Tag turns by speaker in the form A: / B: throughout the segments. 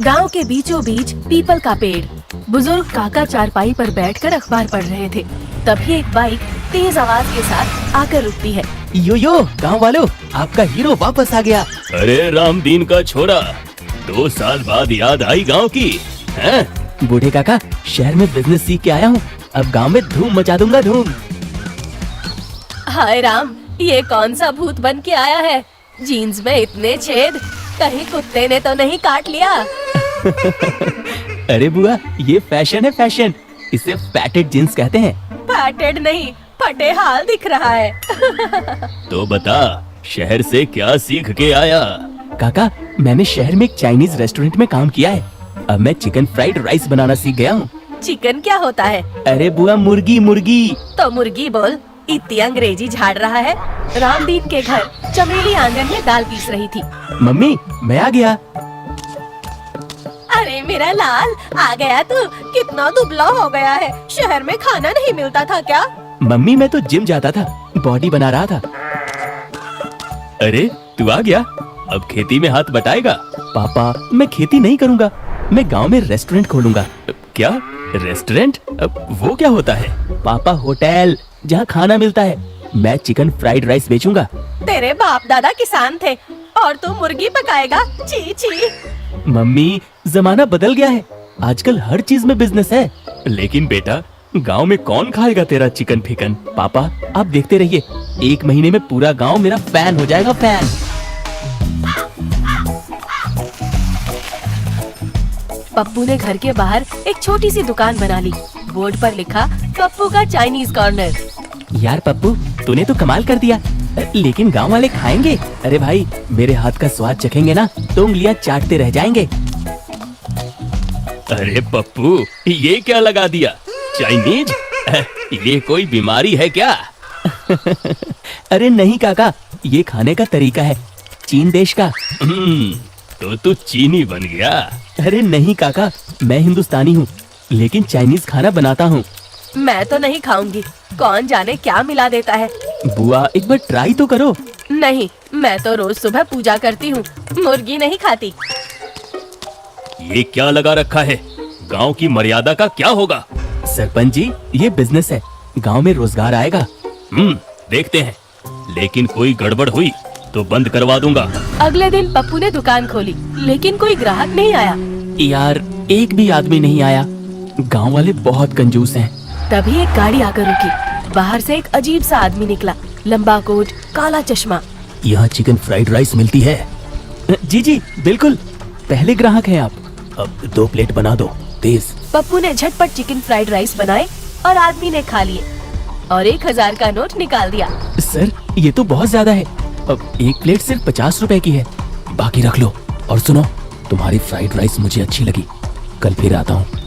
A: गांव के बीचों बीच पीपल का पेड़। बुजुर्ग काका चारपाई पर बैठकर अखबार पढ़ रहे थे। तभी एक बाइक तेज आवाज के साथ आकर रुकती है।
B: यो गांव वालों, आपका हीरो वापस आ गया।
C: अरे रामदीन का छोरा, 2 साल बाद याद आई गांव की हैं?
B: बूढ़े काका, शहर में बिजनेस सीख के आया हूँ। अब गांव में धूम मचा दूंगा धूम।
A: हाय राम, ये कौन सा भूत बन के आया है? जीन्स में इतने छेद, कहीं कुत्ते ने तो नहीं काट लिया?
B: अरे बुआ, ये फैशन है फैशन। इसे फैटेड जीन्स कहते हैं।
A: फैटेड नहीं, फटे हाल दिख रहा है।
C: तो बता, शहर से क्या सीख के आया?
B: काका, मैंने शहर में एक चाइनीज रेस्टोरेंट में काम किया है। अब मैं चिकन फ्राइड राइस बनाना सीख गया हूँ।
A: चिकन क्या होता है?
B: अरे बुआ, मुर्गी मुर्गी।
A: तो मुर्गी बोल, इतनी अंग्रेजी झाड़ रहा है। रामदीन के घर चमेली आंगन में दाल पीस रही थी।
B: मम्मी, मैं आ गया।
A: अरे मेरा लाल, आ गया तू? कितना दुबला हो गया है। शहर में खाना नहीं मिलता था क्या?
B: मम्मी, मैं तो जिम जाता था, बॉडी बना रहा था।
C: अरे तू आ गया, अब खेती में हाथ बटाएगा?
B: पापा, मैं खेती नहीं करूँगा, मैं गांव में रेस्टोरेंट खोलूंगा।
C: क्या रेस्टोरेंट? वो क्या होता है?
B: पापा, होटल जहाँ खाना मिलता है। मैं चिकन फ्राइड राइस बेचूंगा।
A: तेरे बाप दादा किसान थे और तू मुर्गी पकाएगा? छी छी।
B: मम्मी, जमाना बदल गया है, आजकल हर चीज में बिजनेस है।
C: लेकिन बेटा, गांव में कौन खाएगा तेरा चिकन फिकन?
B: पापा, आप देखते रहिए, 1 महीने में पूरा गांव मेरा फैन हो जाएगा, फैन।
A: पप्पू ने घर के बाहर एक छोटी सी दुकान बना ली। बोर्ड पर लिखा, पप्पू का चाइनीज कॉर्नर।
B: यार पप्पू, तूने तो कमाल कर दिया, लेकिन गांव वाले खाएंगे? अरे भाई, मेरे हाथ का स्वाद चखेंगे ना तो उंगलियां चाटते रह जाएंगे।
C: अरे पप्पू, ये क्या लगा दिया? चाइनीज? ये कोई बीमारी है क्या?
B: अरे नहीं काका, ये खाने का तरीका है, चीन देश का।
C: तो तू चीनी बन गया?
B: अरे नहीं काका, मैं हिंदुस्तानी हूँ, लेकिन चाइनीज खाना बनाता हूँ।
A: मैं तो नहीं खाऊंगी, कौन जाने क्या मिला देता है।
B: बुआ, एक बार ट्राई तो करो।
A: नहीं, मैं तो रोज सुबह पूजा करती हूँ, मुर्गी नहीं खाती।
C: ये क्या लगा रखा है? गांव की मर्यादा का क्या होगा?
B: सरपंच जी, ये बिजनेस है, गांव में रोजगार आएगा।
C: देखते हैं, लेकिन कोई गड़बड़ हुई तो बंद करवा दूंगा।
A: अगले दिन पप्पू ने दुकान खोली, लेकिन कोई ग्राहक नहीं आया।
B: यार, एक भी आदमी नहीं आया, गांव वाले बहुत कंजूस हैं।
A: तभी एक गाड़ी आकर रुकी। बाहर से एक अजीब सा आदमी निकला, लंबा कोट, काला चश्मा।
B: यहाँ चिकन फ्राइड राइस मिलती है? जी जी बिल्कुल, पहले ग्राहक हैं आप। अब 2 प्लेट बना दो, तेज।
A: पप्पू ने झटपट चिकन फ्राइड राइस बनाए और आदमी ने खा लिए और 1000 का नोट निकाल दिया।
B: सर, ये तो बहुत ज्यादा है। अब 1 प्लेट सिर्फ 50 रुपए की है, बाकी रख लो। और सुनो, तुम्हारी फ्राइड राइस मुझे अच्छी लगी, कल फिर आता हूँ।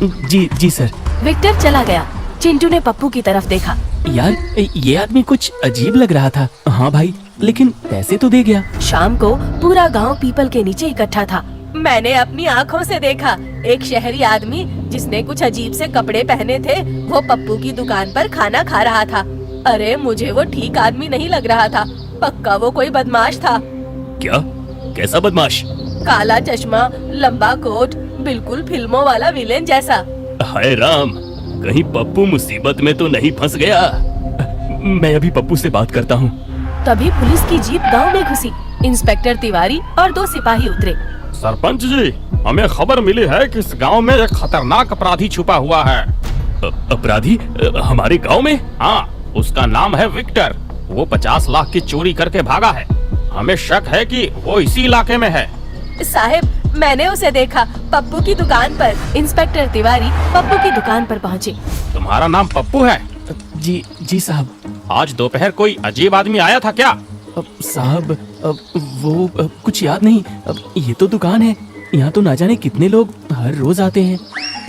B: जी जी सर।
A: विक्टर चला गया। चिंटू ने पप्पू की तरफ देखा।
B: यार, ये आदमी कुछ अजीब लग रहा था। हाँ भाई, लेकिन पैसे तो दे गया।
A: शाम को पूरा गांव पीपल के नीचे इकट्ठा था। मैंने अपनी आँखों से देखा, एक शहरी आदमी जिसने कुछ अजीब से कपड़े पहने थे, वो पप्पू की दुकान पर खाना खा रहा था। अरे मुझे वो ठीक आदमी नहीं लग रहा था, पक्का वो कोई बदमाश था।
C: क्या? कैसा बदमाश?
A: काला चश्मा, लंबा कोट, बिल्कुल फिल्मों वाला विलेन जैसा।
C: हाय राम, कहीं पप्पू मुसीबत में तो नहीं फंस गया? मैं अभी पप्पू से बात करता हूँ।
A: तभी पुलिस की जीप गांव में घुसी। इंस्पेक्टर तिवारी और 2 सिपाही उतरे।
D: सरपंच जी, हमें खबर मिली है कि इस गांव में एक खतरनाक अपराधी छुपा हुआ है।
C: अपराधी? हमारे गांव में?
D: हाँ, उसका नाम है विक्टर। वो 50 लाख की चोरी करके भागा है। हमें शक है कि वो इसी इलाके में है।
A: साहब, मैंने उसे देखा, पप्पू की दुकान पर। इंस्पेक्टर तिवारी पप्पू की दुकान पर पहुँचे।
D: तुम्हारा नाम पप्पू है?
B: जी जी साहब।
D: आज दोपहर कोई अजीब आदमी आया था क्या?
B: साहब, वो कुछ याद नहीं। ये तो दुकान है, यहाँ तो ना जाने कितने लोग हर रोज आते हैं।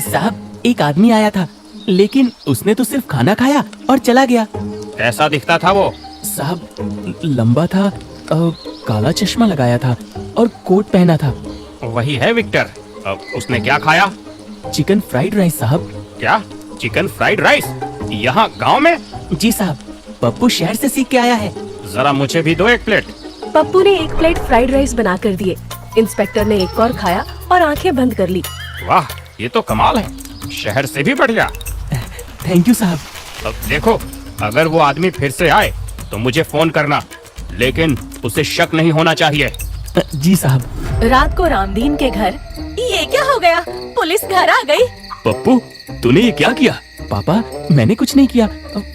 B: साहब, एक आदमी आया था, लेकिन उसने तो सिर्फ खाना खाया और चला गया।
D: कैसा दिखता था वो?
B: साहब, लंबा था, काला चश्मा लगाया था और कोट पहना था।
D: वही है विक्टर। उसने क्या खाया?
B: चिकन फ्राइड राइस साहब।
D: क्या? चिकन फ्राइड राइस यहाँ गांव में?
B: जी साहब, पप्पू शहर से सीख के आया है।
D: जरा मुझे भी दो 1 प्लेट।
A: पप्पू ने 1 प्लेट फ्राइड राइस बना कर दिए। इंस्पेक्टर ने एक और खाया और आंखें बंद कर ली।
D: वाह, ये तो कमाल है, शहर से भी बढ़िया।
B: थैंक यू साहब।
D: अब देखो, अगर वो आदमी फिर से आए तो मुझे फोन करना, लेकिन उसे शक नहीं होना चाहिए।
B: जी साहब।
A: रात को रामदीन के घर ये क्या हो गया? पुलिस घर आ गई।
C: पप्पू, तूने ये क्या किया?
B: पापा, मैंने कुछ नहीं किया।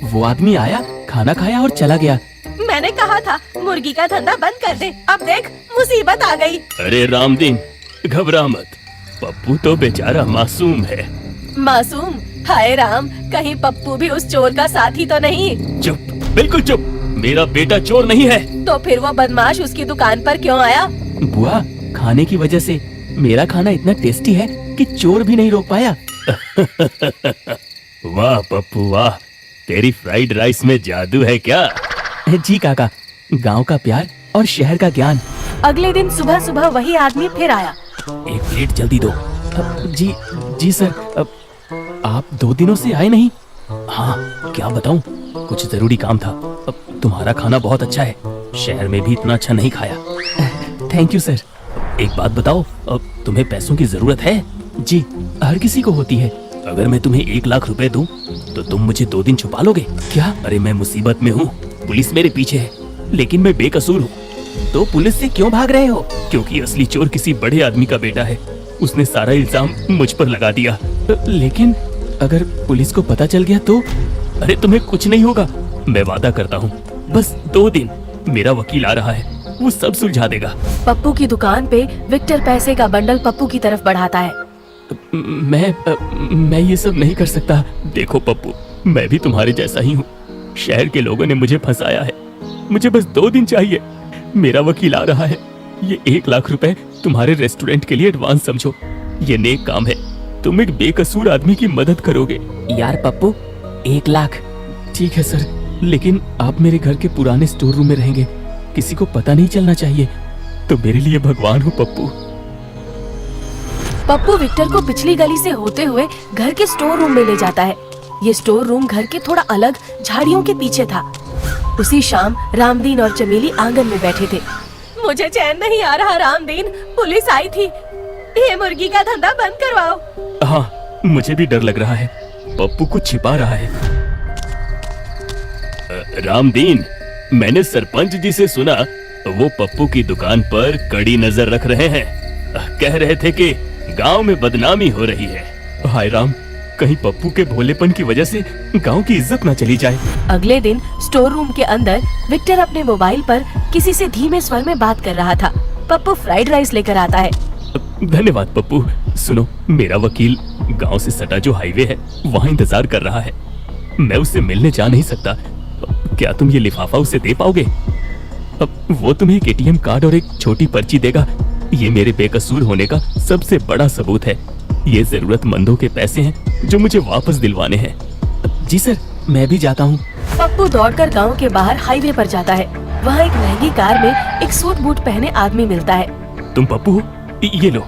B: वो आदमी आया, खाना खाया और चला गया।
A: मैंने कहा था मुर्गी का धंधा बंद कर दे। अब देख, मुसीबत आ गई।
C: अरे रामदीन, घबरा मत, पप्पू तो बेचारा मासूम है।
A: मासूम? हाय राम, कहीं पप्पू भी उस चोर का साथी तो नहीं?
C: चुप, बिल्कुल चुप, मेरा बेटा चोर नहीं है।
A: तो फिर वो बदमाश उसकी दुकान पर क्यों आया?
B: बुआ, खाने की वजह से। मेरा खाना इतना टेस्टी है कि चोर भी नहीं रोक पाया।
C: वाह पप्पू वाह, तेरी फ्राइड राइस में जादू है क्या?
B: जी काका, गांव का प्यार और शहर का ज्ञान।
A: अगले दिन सुबह सुबह वही आदमी फिर आया।
B: एक प्लेट जल्दी दो। जी सर। आप 2 दिनों से आए नहीं? हाँ, क्या बताऊं, कुछ जरूरी काम था। तुम्हारा खाना बहुत अच्छा है, शहर में भी इतना अच्छा नहीं खाया। Thank you sir. एक बात बताओ, तुम्हें पैसों की जरूरत है? जी, हर किसी को होती है। अगर मैं तुम्हें 1 लाख रुपए दूं, तो तुम मुझे 2 दिन छुपा लोगे क्या? अरे मैं मुसीबत में हूँ, पुलिस मेरे पीछे है, लेकिन मैं बेकसूर हूँ। तो पुलिस से क्यों भाग रहे हो? क्योंकि असली चोर किसी बड़े आदमी का बेटा है, उसने सारा इल्जाम मुझ पर लगा दिया। लेकिन अगर पुलिस को पता चल गया तो? अरे तुम्हें कुछ नहीं होगा, मैं वादा करता हूँ। बस 2 दिन, मेरा वकील आ रहा है, वो सब सुलझा देगा।
A: पप्पू की दुकान पे विक्टर पैसे का बंडल पप्पू की तरफ बढ़ाता है।
B: मैं ये सब नहीं कर सकता।
C: देखो पप्पू, मैं भी तुम्हारे जैसा ही हूँ, शहर के लोगों ने मुझे फंसाया है, मुझे बस 2 दिन चाहिए, मेरा वकील आ रहा है। ये 1 लाख रुपए तुम्हारे रेस्टोरेंट के लिए एडवांस समझो, ये नेक काम है, तुम एक बेकसूर आदमी की मदद करोगे।
B: यार पप्पू, 1 लाख ठीक है सर, लेकिन आप मेरे घर के पुराने स्टोर रूम में रहेंगे, किसी को पता नहीं चलना चाहिए।
C: तो मेरे लिए भगवान हो पप्पू।
A: पप्पू विक्टर को पिछली गली से होते हुए घर के स्टोर रूम में ले जाता है। ये स्टोर रूम घर के थोड़ा अलग झाड़ियों के पीछे था। उसी शाम रामदीन और चमेली आंगन में बैठे थे। मुझे चैन नहीं आ रहा रामदीन, पुलिस आई थी, ये मुर्गी का धंधा बंद करवाओ।
C: हाँ, मुझे भी डर लग रहा है, पप्पू कुछ छिपा रहा है। रामदीन, मैंने सरपंच जी से सुना, वो पप्पू की दुकान पर कड़ी नजर रख रहे हैं, कह रहे थे कि गांव में बदनामी हो रही है। हाय राम, कहीं पप्पू के भोलेपन की वजह से गांव की इज्जत न चली जाए।
A: अगले दिन स्टोर रूम के अंदर विक्टर अपने मोबाइल पर किसी से धीमे स्वर में बात कर रहा था। पप्पू फ्राइड राइस लेकर आता है।
C: धन्यवाद पप्पू। सुनो, मेरा वकील गांव से सटा जो हाईवे है वहाँ इंतजार कर रहा है, मैं उससे मिलने जा नहीं सकता, क्या तुम ये लिफाफा उसे दे पाओगे? अब वो तुम्हें एक एटीएम कार्ड और एक छोटी पर्ची देगा, ये मेरे बेकसूर होने का सबसे बड़ा सबूत है। ये जरूरतमंदों के पैसे हैं जो मुझे वापस दिलवाने हैं।
B: जी सर, मैं भी जाता हूँ।
A: पप्पू दौड़कर गांव के बाहर हाईवे पर जाता है। वहाँ एक महंगी कार में एक सूट बूट पहने आदमी मिलता है।
C: तुम पप्पू हो? ये लो,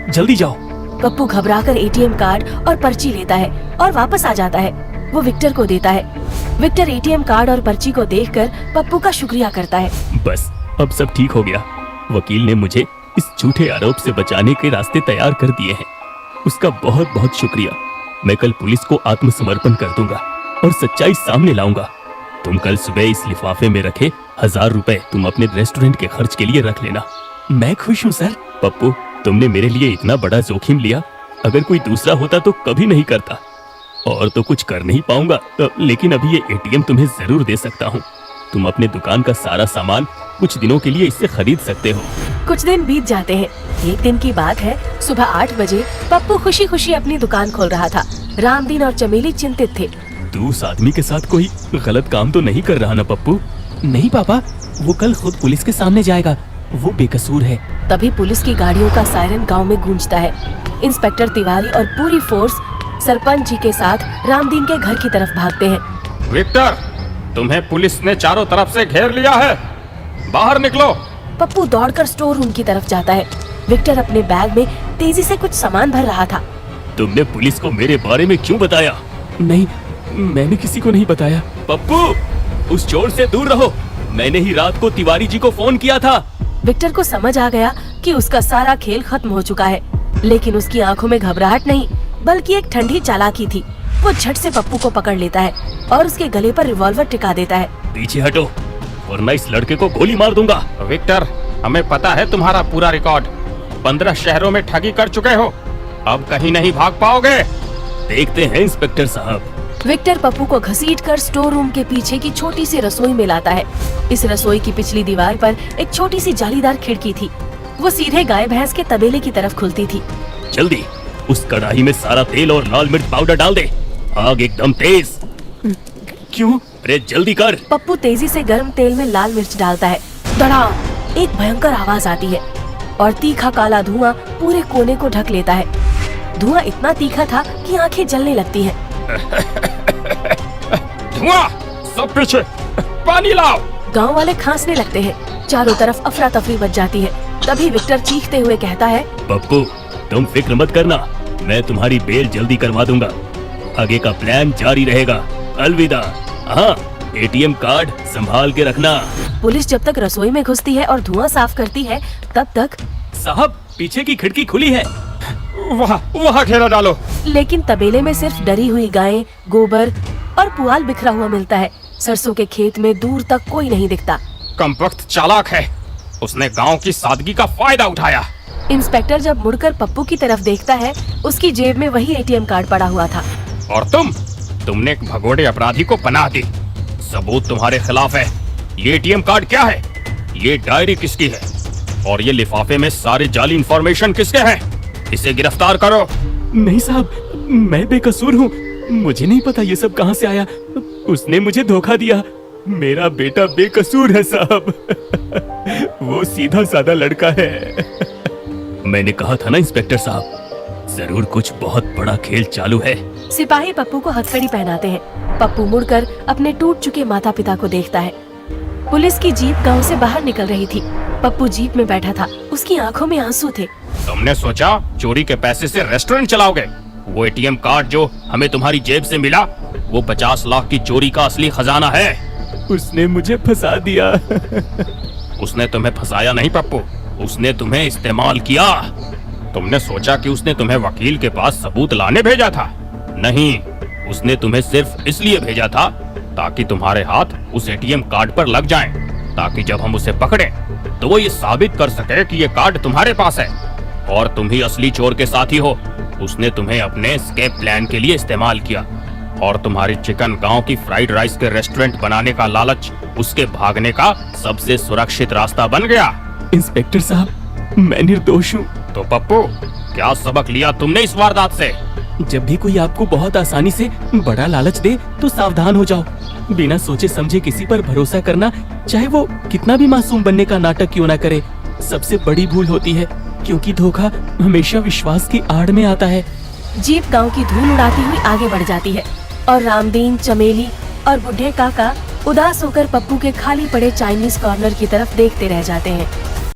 C: जल्दी जाओ।
A: पप्पू घबराकर एटीएम कार्ड और पर्ची लेता है और वापस आ जाता है। वो विक्टर को देता है। विक्टर एटीएम कार्ड और पर्ची को देखकर पप्पू का शुक्रिया करता है।
C: बस अब सब ठीक हो गया, वकील ने मुझे इस झूठे आरोप से बचाने के रास्ते तैयार कर दिए हैं, उसका बहुत बहुत शुक्रिया। मैं कल पुलिस को आत्मसमर्पण कर दूंगा और सच्चाई सामने लाऊंगा। तुम कल सुबह इस लिफाफे में रखे 1000 रुपए तुम अपने रेस्टोरेंट के खर्च के लिए रख लेना।
B: मैं खुश हूँ सर।
C: पप्पू, तुमने मेरे लिए इतना बड़ा जोखिम लिया, अगर कोई दूसरा होता तो कभी नहीं करता, और तो कुछ कर नहीं पाऊंगा, लेकिन अभी ये एटीएम तुम्हें जरूर दे सकता हूँ। तुम अपने दुकान का सारा सामान कुछ दिनों के लिए इससे खरीद सकते हो।
A: कुछ दिन बीत जाते हैं। एक दिन की बात है, सुबह 8 बजे पप्पू खुशी खुशी अपनी दुकान खोल रहा था। रामदीन और चमेली चिंतित थे।
C: तू उस आदमी के साथ कोई गलत काम तो नहीं कर रहा ना पप्पू?
B: नहीं पापा, वो कल खुद पुलिस के सामने जाएगा, वो बेकसूर है।
A: तभी पुलिस की गाड़ियों का सायरन गांव में गूंजता है। इंस्पेक्टर तिवारी और पूरी फोर्स सरपंच जी के साथ रामदीन के घर की तरफ भागते हैं।
D: विक्टर, तुम्हें पुलिस ने चारों तरफ से घेर लिया है, बाहर निकलो।
A: पप्पू दौड़कर स्टोर रूम की तरफ जाता है। विक्टर अपने बैग में तेजी से कुछ सामान भर रहा था।
C: तुमने पुलिस को मेरे बारे में क्यों बताया?
B: नहीं, मैंने किसी को नहीं बताया।
C: पप्पू, उस चोर से दूर रहो, मैंने ही रात को तिवारी जी को फोन किया था।
A: विक्टर को समझ आ गया कि उसका सारा खेल खत्म हो चुका है। लेकिन उसकी आंखों में घबराहट नहीं, बल्कि एक ठंडी चालाकी थी। वो झट से पप्पू को पकड़ लेता है और उसके गले पर रिवॉल्वर टिका देता है।
C: पीछे हटो वरना इस लड़के को गोली मार दूंगा।
D: विक्टर, हमें पता है तुम्हारा पूरा रिकॉर्ड। 15 शहरों में ठगी कर चुके हो, अब कहीं नहीं भाग पाओगे।
C: देखते हैं इंस्पेक्टर साहब।
A: विक्टर पप्पू को घसीटकर स्टोर रूम के पीछे की छोटी सी रसोई में लाता है। इस रसोई की पिछली दीवार पर एक छोटी सी जालीदार खिड़की थी। वो सीधे गाय भैंस के तबेले की तरफ खुलती थी।
C: जल्दी उस कढ़ाई में सारा तेल और लाल मिर्च पाउडर डाल दे। आग एकदम तेज।
B: क्यों?
C: अरे जल्दी कर।
A: पप्पू तेजी से गर्म तेल में लाल मिर्च डालता है। धड़ाम एक भयंकर आवाज आती है और तीखा काला धुआं पूरे कोने को ढक लेता है। धुआं इतना तीखा था कि आंखें जलने लगती हैं।
D: धुआं, सब पीछे, पानी लाओ।
A: गांव वाले खांसने लगते हैं। चारों तरफ अफरा तफरी मच जाती है। तभी विक्टर चीखते हुए कहता है,
C: पप्पू तुम फिक्र मत करना, मैं तुम्हारी बेल जल्दी करवा दूंगा। आगे का प्लान जारी रहेगा। अलविदा। हाँ, एटीएम कार्ड संभाल के रखना।
A: पुलिस जब तक रसोई में घुसती है और धुआं साफ करती है, तब तक
B: साहब पीछे की खिड़की खुली है।
D: वहाँ घेरा डालो।
A: लेकिन तबेले में सिर्फ डरी हुई गायें, गोबर और पुआल बिखरा हुआ मिलता है। सरसों के खेत में दूर तक कोई नहीं दिखता।
D: कमबख्त चालाक है, उसने गांव की सादगी का फायदा उठाया।
A: इंस्पेक्टर जब मुड़कर पप्पू की तरफ देखता है, उसकी जेब में वही एटीएम कार्ड पड़ा हुआ था।
D: और तुमने एक भगोड़े अपराधी को पनाह दी। सबूत तुम्हारे खिलाफ है। ये एटीएम कार्ड क्या है? ये डायरी किसकी है? और ये लिफाफे में सारे जाली इंफॉर्मेशन किसके हैं? इसे गिरफ्तार करो।
B: नहीं साहब, मैं बेकसूर हूँ। मुझे नहीं पता ये सब कहाँ से आया। उसने मुझे धोखा दिया। मेरा बेटा बेकसूर है साहब। वो सीधा साधा लड़का है।
C: मैंने कहा था ना इंस्पेक्टर साहब, जरूर कुछ बहुत बड़ा खेल चालू है।
A: सिपाही पप्पू को हथकड़ी पहनाते हैं। पप्पू मुड़कर अपने टूट चुके माता पिता को देखता है। पुलिस की जीप गांव से बाहर निकल रही थी। पप्पू जीप में बैठा था। उसकी आंखों में आंसू थे।
D: तुमने सोचा चोरी के पैसे से रेस्टोरेंट चलाओगे? वो एटीएम कार्ड जो हमें तुम्हारी जेब से मिला, वो 50 लाख की चोरी का असली खजाना है।
B: उसने मुझे फंसा दिया।
D: उसने तुम्हें फंसाया नहीं पप्पू, उसने तुम्हें इस्तेमाल किया। तुमने सोचा कि उसने तुम्हें वकील के पास सबूत लाने भेजा था? नहीं, उसने तुम्हें सिर्फ इसलिए भेजा था ताकि तुम्हारे हाथ उस एटीएम कार्ड पर लग जाएं, ताकि जब हम उसे पकड़ें तो वो ये साबित कर सके कि ये कार्ड तुम्हारे पास है और तुम ही असली चोर के साथी हो। उसने तुम्हें अपने एस्केप प्लान के लिए इस्तेमाल किया और तुम्हारी चिकन गांव की फ्राइड राइस के रेस्टोरेंट बनाने का लालच उसके भागने का सबसे सुरक्षित रास्ता बन गया।
B: इंस्पेक्टर साहब, मैं निर्दोष हूँ।
D: तो पप्पू, क्या सबक लिया तुमने इस वारदात से?
B: जब भी कोई आपको बहुत आसानी से बड़ा लालच दे तो सावधान हो जाओ। बिना सोचे समझे किसी पर भरोसा करना, चाहे वो कितना भी मासूम बनने का नाटक क्यों ना करे, सबसे बड़ी भूल होती है, क्योंकि धोखा हमेशा विश्वास की आड़ में आता है।
A: जीप गांव की धूल उड़ाती हुई आगे बढ़ जाती है और रामदीन, चमेली और बुढ़े काका उदास होकर पप्पू के खाली पड़े चाइनीज कॉर्नर की तरफ देखते रह जाते हैं।